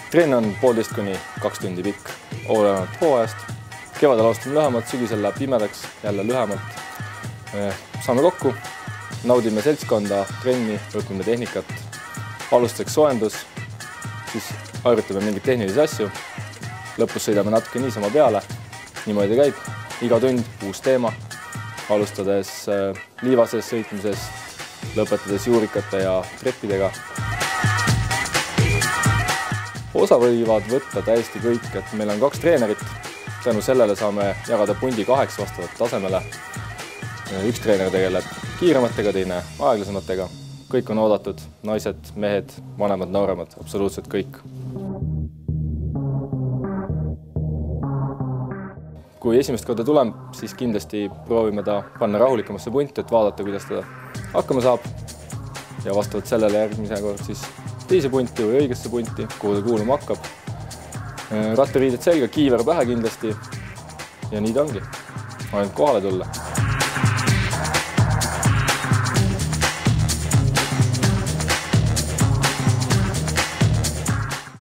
Trenn on 1,5 kuni 2 tundi pikk, olenevalt hooajast. Kevadel alustame lühemalt, sügisel läheb pimedaks, jälle lühemalt. Saame kokku, naudime seltskonda, trenni, õpime tehnikat. Alustuseks soojendus, siis harjutame mingeid tehnilisi asju. Lõpus sõidame natuke niisama peale, niimoodi käib. Iga tund uus teema, alustades liivases sõitmises, lõpetades juurikate ja treppidega. Osa võivad võtta täiesti kõik, et meil on 2 treenerit. Tänu sellele saame jagada pundi 2 vastavalt tasemele. Üks treener tegeleb kiirematega, teine aeglasematega. Kõik on oodatud, naised, mehed, vanemad, nooremad, absoluutselt kõik. Kui esimest korda tulem, siis kindlasti proovime ta panna rahulikamasse punti, et vaadata, kuidas ta hakkama saab. Ja vastavalt sellele järgmise kord siis teise punti või õigesse punti, kuhu ta kuuluma hakkab. Rattariided selga, kiiver pähe kindlasti ja nii ta ongi. Ainult kohale tulla.